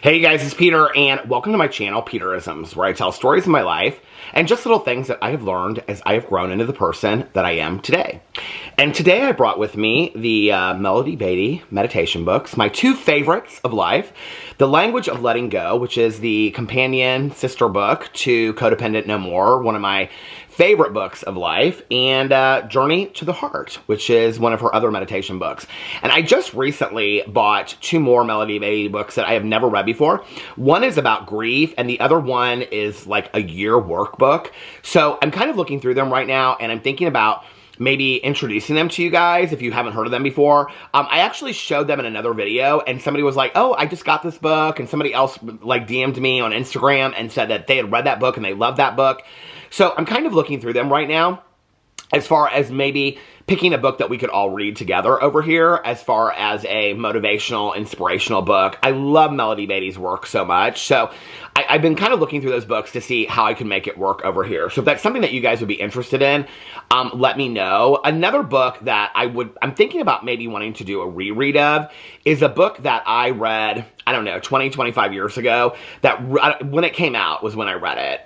Hey guys, it's Peter, and welcome to my channel, Peterisms, where I tell stories of my life and just little things that I have learned as I have grown into the person that I am today. And today I brought with me the Melody Beatty meditation books, my two favorites of life, The Language of Letting Go, which is the companion sister book to Codependent No More, one of my favorite books of life, and Journey to the Heart, which is one of her other meditation books. And I just recently bought two more Melody Beatty books that I have never read before. One is about grief, and the other one is like a year workbook. So I'm kind of looking through them right now, and I'm thinking about maybe introducing them to you guys if you haven't heard of them before. I actually showed them in another video, and somebody was like, oh, I just got this book, and somebody else like DM'd me on Instagram and said that they had read that book and they loved that book. So I'm kind of looking through them right now as far as maybe picking a book that we could all read together over here as far as a motivational, inspirational book. I love Melody Beatty's work so much. So I've been kind of looking through those books to see how I can make it work over here. So if that's something that you guys would be interested in, let me know. Another book that I'm thinking about maybe wanting to do a reread of is a book that I read, I don't know, 20, 25 years ago, that when it came out was when I read it.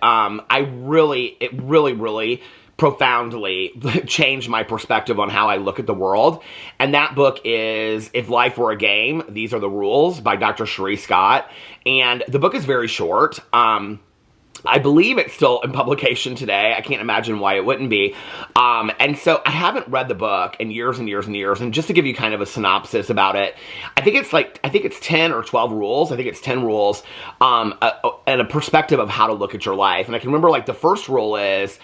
It really profoundly changed my perspective on how I look at the world. And that book is If Life Were a Game, These Are the Rules by Dr. Cherie Scott. And the book is very short. I believe it's still in publication today. I can't imagine why it wouldn't be. And so I haven't read the book in years and years and years. And just to give you kind of a synopsis about it, I think it's 10 or 12 rules. I think it's 10 rules and a perspective of how to look at your life. And I can remember like the first rule is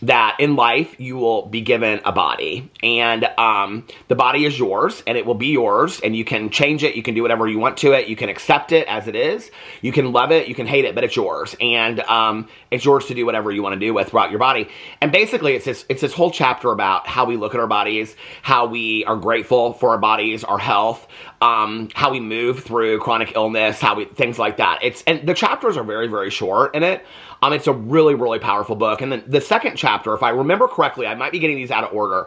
that in life, you will be given a body, and the body is yours, and it will be yours, and you can change it, you can do whatever you want to it, you can accept it as it is, you can love it, you can hate it, but it's yours, and it's yours to do whatever you want to do with throughout your body. And basically, it's this whole chapter about how we look at our bodies, how we are grateful for our bodies, our health, how we move through chronic illness, things like that. And the chapters are very, very short in it. It's a really, really powerful book. And then the second chapter, if I remember correctly, I might be getting these out of order,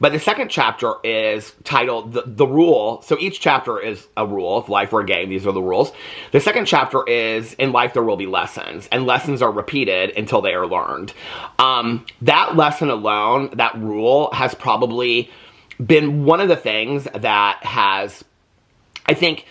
but the second chapter is titled The Rule. So each chapter is a rule. If life were a game, these are the rules. The second chapter is In Life There Will Be Lessons, and lessons are repeated until they are learned. That lesson alone, that rule, has probably been one of the things that has, I think,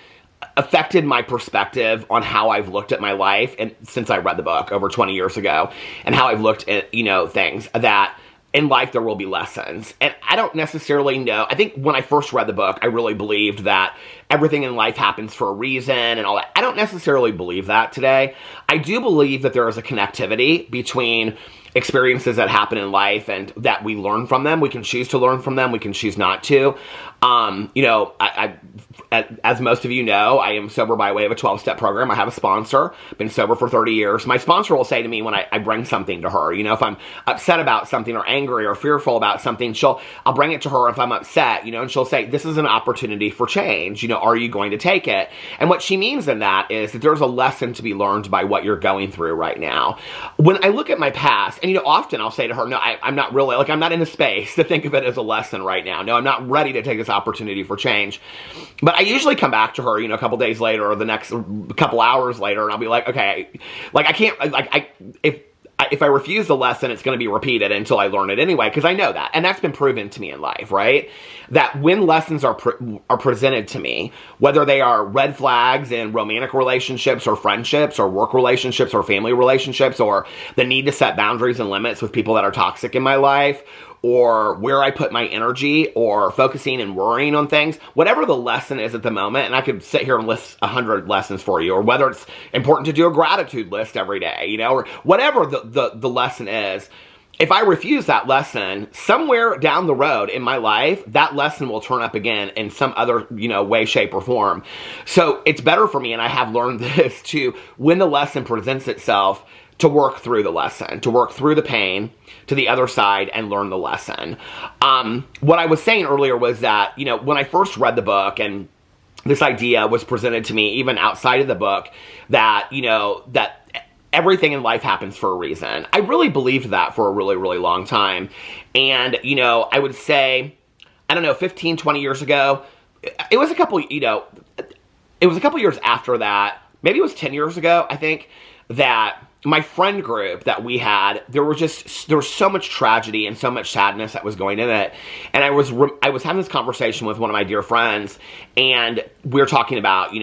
affected my perspective on how I've looked at my life and since I read the book over 20 years ago, and how I've looked at, things that in life there will be lessons. And I don't necessarily know. I think when I first read the book, I really believed that everything in life happens for a reason and all that. I don't necessarily believe that today. I do believe that there is a connectivity between experiences that happen in life and that we learn from them. We can choose to learn from them. We can choose not to. As most of you know, I am sober by way of a 12-step program. I have a sponsor. I've been sober for 30 years. My sponsor will say to me when I bring something to her, if I'm upset about something or angry or fearful about something, I'll bring it to her if I'm upset, and she'll say, this is an opportunity for change. Are you going to take it? And what she means in that is that there's a lesson to be learned by what you're going through right now. When I look at my past, and often I'll say to her, no, I'm not really, I'm not in the space to think of it as a lesson right now. No, I'm not ready to take this opportunity for change. But I usually come back to her, a couple days later or the next couple hours later, and I'll be like, okay, I can't, if I refuse the lesson, it's going to be repeated until I learn it anyway, because I know that. And that's been proven to me in life, right? That when lessons are presented to me, whether they are red flags in romantic relationships or friendships or work relationships or family relationships, or the need to set boundaries and limits with people that are toxic in my life, or where I put my energy, or focusing and worrying on things, whatever the lesson is at the moment, and I could sit here and list 100 lessons for you, or whether it's important to do a gratitude list every day, or whatever the lesson is, if I refuse that lesson, somewhere down the road in my life, that lesson will turn up again in some other, way, shape, or form. So it's better for me, and I have learned this, to, when the lesson presents itself, to work through the lesson, to work through the pain to the other side and learn the lesson. What I was saying earlier was that, when I first read the book and this idea was presented to me, even outside of the book, that, that everything in life happens for a reason. I really believed that for a really, really long time. And, I would say, 15, 20 years ago, it was a couple years after that maybe it was 10 years ago, I think, that my friend group that we had, there was so much tragedy and so much sadness that was going in it. And I was having this conversation with one of my dear friends, and we were talking about,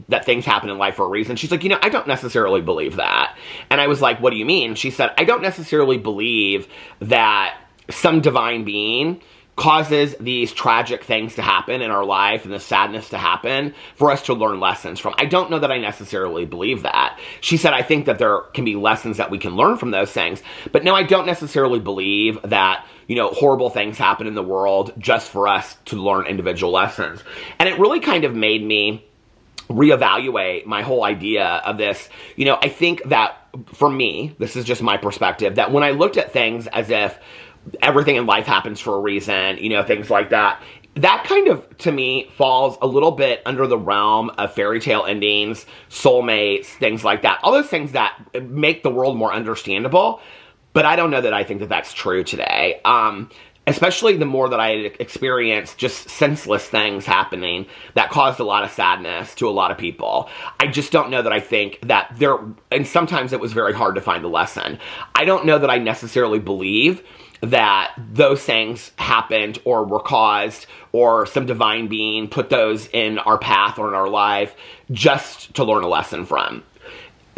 that things happen in life for a reason. She's like, I don't necessarily believe that. And I was like, what do you mean? She said, I don't necessarily believe that some divine being causes these tragic things to happen in our life and the sadness to happen for us to learn lessons from. I don't know that I necessarily believe that. She said, I think that there can be lessons that we can learn from those things. But no, I don't necessarily believe that, horrible things happen in the world just for us to learn individual lessons. And it really kind of made me reevaluate my whole idea of this. I think that for me, this is just my perspective, that when I looked at things as if everything in life happens for a reason, things like that, that kind of, to me, falls a little bit under the realm of fairy tale endings, soulmates, things like that. All those things that make the world more understandable, but I don't know that I think that that's true today. Especially the more that I experienced just senseless things happening that caused a lot of sadness to a lot of people. I just don't know that I think that and sometimes it was very hard to find the lesson. I don't know that I necessarily believe that those things happened or were caused or some divine being put those in our path or in our life just to learn a lesson from.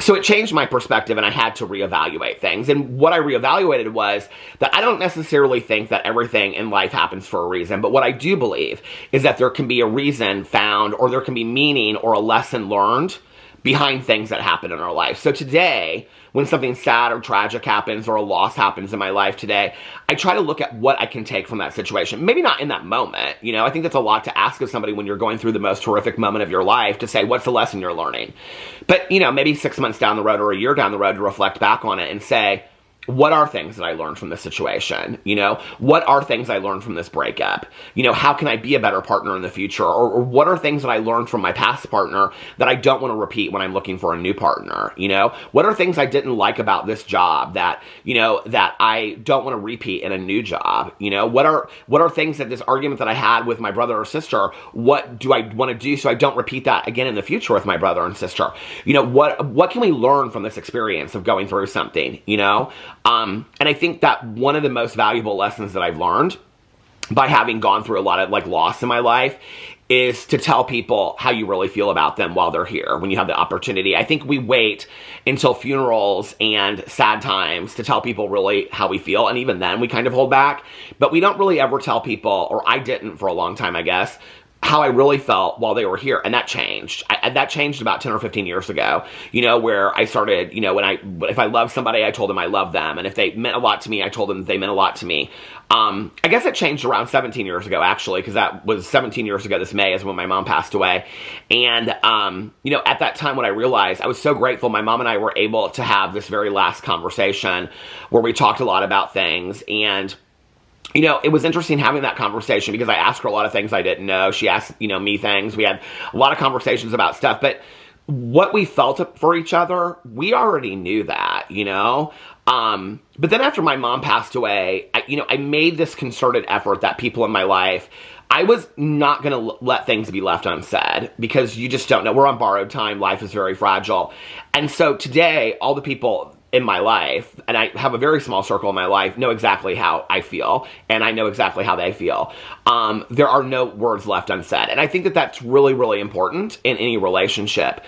So it changed my perspective, and I had to reevaluate things. And what I reevaluated was that I don't necessarily think that everything in life happens for a reason, but what I do believe is that there can be a reason found, or there can be meaning or a lesson learned behind things that happen in our life. So today, when something sad or tragic happens or a loss happens in my life today, I try to look at what I can take from that situation. Maybe not in that moment. I think that's a lot to ask of somebody when you're going through the most horrific moment of your life, to say, what's the lesson you're learning? But, maybe 6 months down the road or a year down the road, to reflect back on it and say, what are things that I learned from this situation? What are things I learned from this breakup? How can I be a better partner in the future? Or what are things that I learned from my past partner that I don't want to repeat when I'm looking for a new partner? What are things I didn't like about this job that I don't want to repeat in a new job? What are things that this argument that I had with my brother or sister, what do I want to do so I don't repeat that again in the future with my brother and sister? What can we learn from this experience of going through something, And I think that one of the most valuable lessons that I've learned by having gone through a lot of loss in my life is to tell people how you really feel about them while they're here, when you have the opportunity. I think we wait until funerals and sad times to tell people really how we feel, and even then we kind of hold back. But we don't really ever tell people, or I didn't for a long time, I guess, how I really felt while they were here. And that changed. That changed about 10 or 15 years ago, where I started, if I loved somebody, I told them I loved them. And if they meant a lot to me, I told them that they meant a lot to me. I guess it changed around 17 years ago, actually, because that was 17 years ago this May is when my mom passed away. And, at that time when I realized, I was so grateful my mom and I were able to have this very last conversation where we talked a lot about things. And it was interesting having that conversation because I asked her a lot of things I didn't know. She asked, me things. We had a lot of conversations about stuff. But what we felt for each other, we already knew that, But then after my mom passed away, I made this concerted effort that people in my life, I was not going to let things be left unsaid, because you just don't know. We're on borrowed time. Life is very fragile. And so today, all the people in my life, and I have a very small circle in my life, know exactly how I feel, and I know exactly how they feel. There are no words left unsaid. And I think that that's really, really important in any relationship.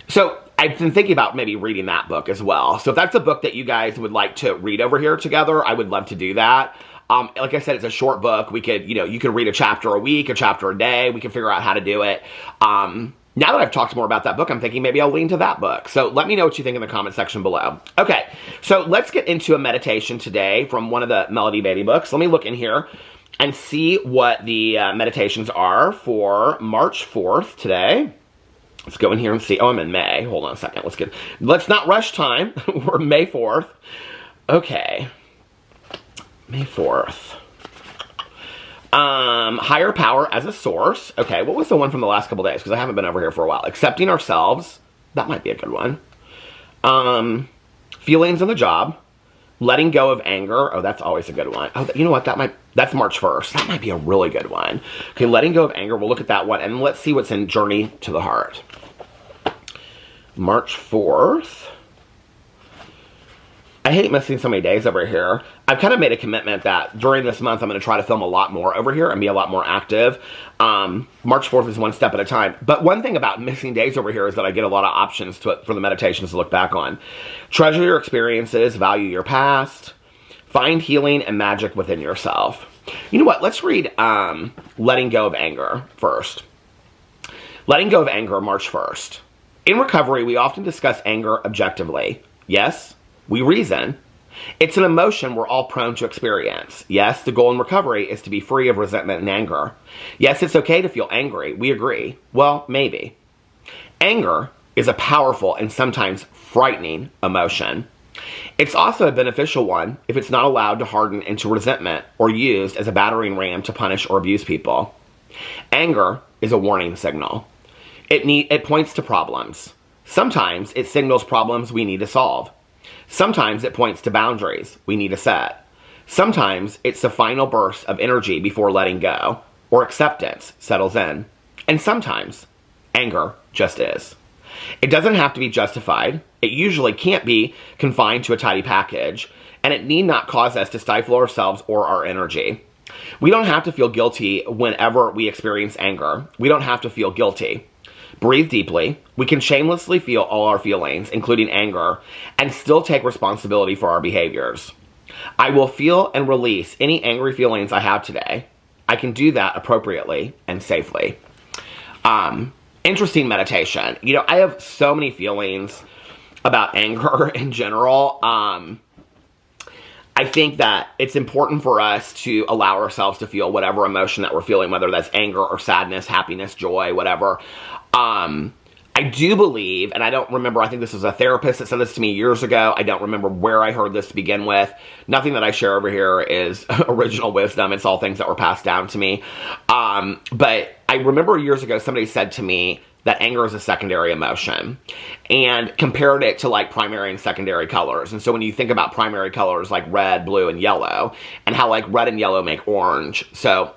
So I've been thinking about maybe reading that book as well. So if that's a book that you guys would like to read over here together, I would love to do that. Like I said, it's a short book. We could, you could read a chapter a week, a chapter a day. We can figure out how to do it. Now that I've talked more about that book, I'm thinking maybe I'll lean to that book. So let me know what you think in the comment section below. Okay, so let's get into a meditation today from one of the Melody Baby books. Let me look in here and see what the meditations are for March 4th today. Let's go in here and see. Oh, I'm in May. Hold on a second. Let's not rush time. We're May 4th. Okay. May 4th. Higher power as a source. Okay, what was the one from the last couple days? Because I haven't been over here for a while. Accepting ourselves. That might be a good one. Feelings on the job. Letting go of anger. Oh, that's always a good one. Oh, you know what? That's March 1st. That might be a really good one. Okay, letting go of anger. We'll look at that one. And let's see what's in Journey to the Heart. March 4th. I hate missing so many days over here. I've kind of made a commitment that during this month, I'm going to try to film a lot more over here and be a lot more active. March 4th is one step at a time. But one thing about missing days over here is that I get a lot of options for the meditations to look back on. Treasure your experiences, value your past, find healing and magic within yourself. You know what? Let's read Letting Go of Anger first. Letting Go of Anger, March 1st. In recovery, we often discuss anger objectively. Yes, we reason. It's an emotion we're all prone to experience. Yes, the goal in recovery is to be free of resentment and anger. Yes, it's okay to feel angry. We agree. Well, maybe. Anger is a powerful and sometimes frightening emotion. It's also a beneficial one if it's not allowed to harden into resentment or used as a battering ram to punish or abuse people. Anger is a warning signal. It points to problems. Sometimes it signals problems we need to solve. Sometimes it points to boundaries we need to set. Sometimes it's the final burst of energy before letting go or acceptance settles in. And sometimes anger just is. It doesn't have to be justified. It usually can't be confined to a tidy package, and it need not cause us to stifle ourselves or our energy. We don't have to feel guilty whenever we experience anger. We don't have to feel guilty. Breathe deeply. We can shamelessly feel all our feelings, including anger, and still take responsibility for our behaviors. I will feel and release any angry feelings I have today. I can do that appropriately and safely. Interesting meditation. You know, I have so many feelings about anger in general. I think that it's important for us to allow ourselves to feel whatever emotion that we're feeling, whether that's anger or sadness, happiness, joy, whatever. I do believe, and I don't remember, I think this was a therapist that said this to me years ago. I don't remember where I heard this to begin with. Nothing that I share over here is original wisdom. It's all things that were passed down to me. But I remember years ago somebody said to me that anger is a secondary emotion and compared it to like primary and secondary colors. And so when you think about primary colors like red, blue, and yellow, and how like red and yellow make orange. So,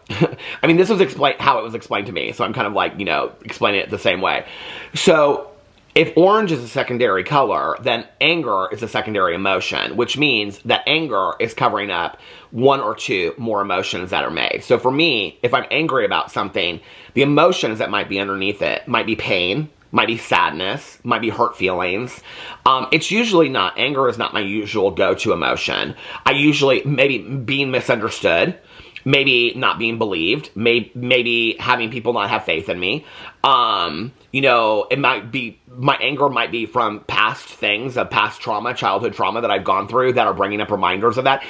I mean, this was how it was explained to me. So I'm kind of like, you know, explaining it the same way. So if orange is a secondary color, then anger is a secondary emotion, which means that anger is covering up one or two more emotions that are made. So for me, if I'm angry about something, the emotions that might be underneath it might be pain, might be sadness, might be hurt feelings. It's usually not, anger is not my usual go-to emotion. I usually, maybe being misunderstood, maybe not being believed, maybe having people not have faith in me. You know, it might be, my anger might be from past things, of past trauma, childhood trauma that I've gone through that are bringing up reminders of that.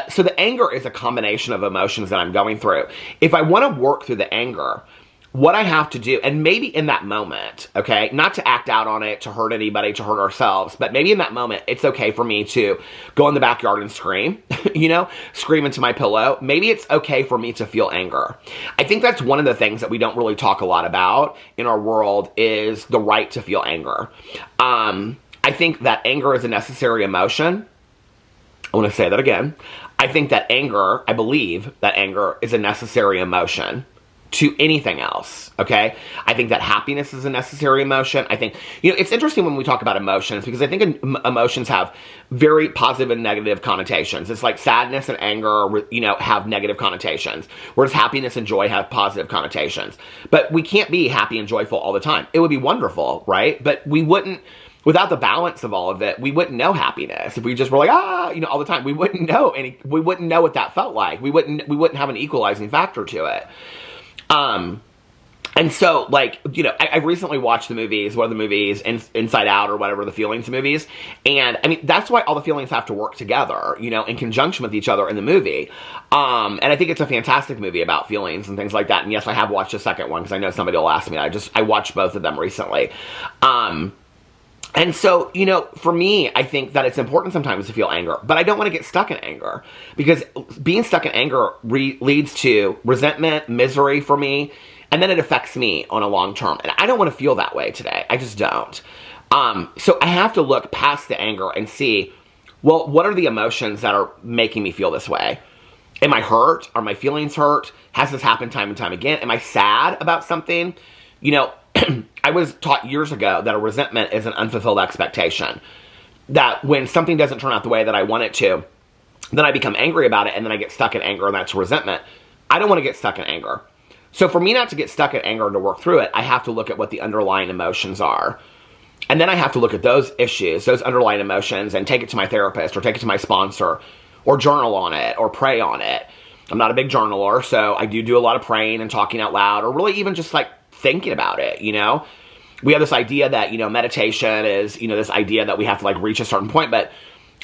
So the anger is a combination of emotions that I'm going through. If I want to work through the anger, what I have to do, and maybe in that moment, okay, not to act out on it, to hurt anybody, to hurt ourselves, but maybe in that moment, it's okay for me to go in the backyard and scream, you know, scream into my pillow. Maybe it's okay for me to feel anger. I think that's one of the things that we don't really talk a lot about in our world is the right to feel anger. I think that anger is a necessary emotion. I want to say that again. I think that anger, I believe that anger is a necessary emotion to anything else, okay? I think that happiness is a necessary emotion. I think, you know, it's interesting when we talk about emotions because I think emotions have very positive and negative connotations. It's like sadness and anger, you know, have negative connotations, whereas happiness and joy have positive connotations. But we can't be happy and joyful all the time. It would be wonderful, right? But we wouldn't, without the balance of all of it, we wouldn't know happiness. If we just were like, you know, all the time, we wouldn't know what that felt like. We wouldn't have an equalizing factor to it. And so, like, you know, I recently watched the movies, one of the movies, Inside Out or whatever, the feelings movies. And, I mean, that's why all the feelings have to work together, you know, in conjunction with each other in the movie. And I think it's a fantastic movie about feelings and things like that. And yes, I have watched the second one because I know somebody will ask me. I watched both of them recently. And so, you know, for me, I think that it's important sometimes to feel anger, but I don't want to get stuck in anger because being stuck in anger leads to resentment, misery for me, and then it affects me on a long term. And I don't want to feel that way today. I just don't. So I have to look past the anger and see, well, what are the emotions that are making me feel this way? Am I hurt? Are my feelings hurt? Has this happened time and time again? Am I sad about something? You know, I was taught years ago that a resentment is an unfulfilled expectation. That when something doesn't turn out the way that I want it to, then I become angry about it, and then I get stuck in anger, and that's resentment. I don't want to get stuck in anger. So for me not to get stuck in anger and to work through it, I have to look at what the underlying emotions are. And then I have to look at those issues, those underlying emotions, and take it to my therapist or take it to my sponsor or journal on it or pray on it. I'm not a big journaler, so I do a lot of praying and talking out loud, or really even just like thinking about it, you know? We have this idea that, you know, meditation is, you know, this idea that we have to like reach a certain point, but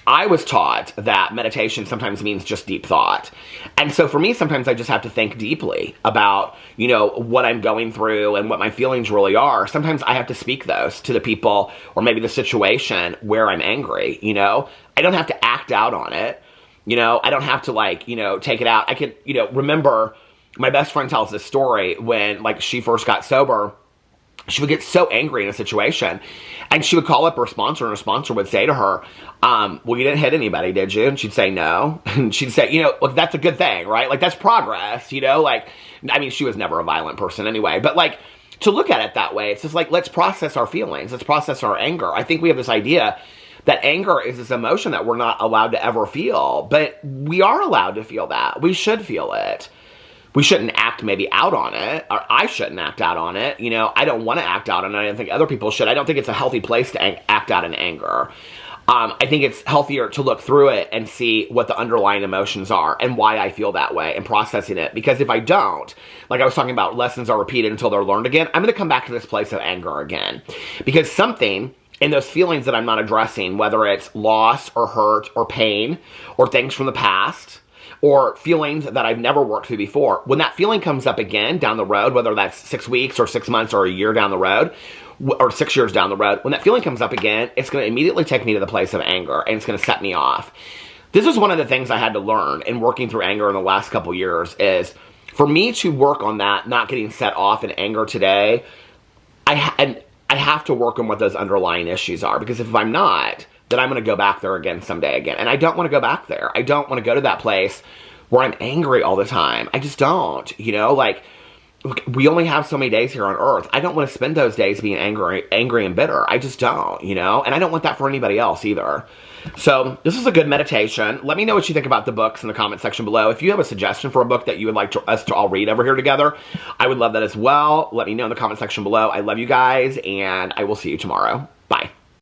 I was taught that meditation sometimes means just deep thought. And so for me, sometimes I just have to think deeply about, you know, what I'm going through and what my feelings really are. Sometimes I have to speak those to the people or maybe the situation where I'm angry, you know? I don't have to act out on it. You know, I don't have to like, you know, take it out. I can, you know, remember my best friend tells this story when like she first got sober. She would get so angry in a situation, and she would call up her sponsor, and her sponsor would say to her, well, you didn't hit anybody, did you? And she'd say, no. And she'd say, you know, look, that's a good thing, right? Like, that's progress, you know? Like, I mean, she was never a violent person anyway, but like, to look at it that way, it's just like, let's process our feelings. Let's process our anger. I think we have this idea that anger is this emotion that we're not allowed to ever feel, but we are allowed to feel that. We should feel it. We shouldn't act maybe out on it, or I shouldn't act out on it. You know, I don't want to act out on it. I don't think other people should. I don't think it's a healthy place to act out in anger. I think it's healthier to look through it and see what the underlying emotions are and why I feel that way and processing it. Because if I don't, like I was talking about, lessons are repeated until they're learned again, I'm going to come back to this place of anger again. Because something in those feelings that I'm not addressing, whether it's loss or hurt or pain or things from the past, or feelings that I've never worked through before, when that feeling comes up again down the road, whether that's 6 weeks or 6 months or a year down the road, or 6 years down the road, when that feeling comes up again, it's going to immediately take me to the place of anger, and it's going to set me off. This is one of the things I had to learn in working through anger in the last couple years, is for me to work on that, not getting set off in anger today, I have to work on what those underlying issues are, because if I'm not, then I'm going to go back there again someday again. And I don't want to go back there. I don't want to go to that place where I'm angry all the time. I just don't, you know, like, we only have so many days here on earth. I don't want to spend those days being angry and bitter. I just don't, you know, and I don't want that for anybody else either. So this is a good meditation. Let me know what you think about the books in the comment section below. If you have a suggestion for a book that you would like us to all read over here together, I would love that as well. Let me know in the comment section below. I love you guys, and I will see you tomorrow. Bye.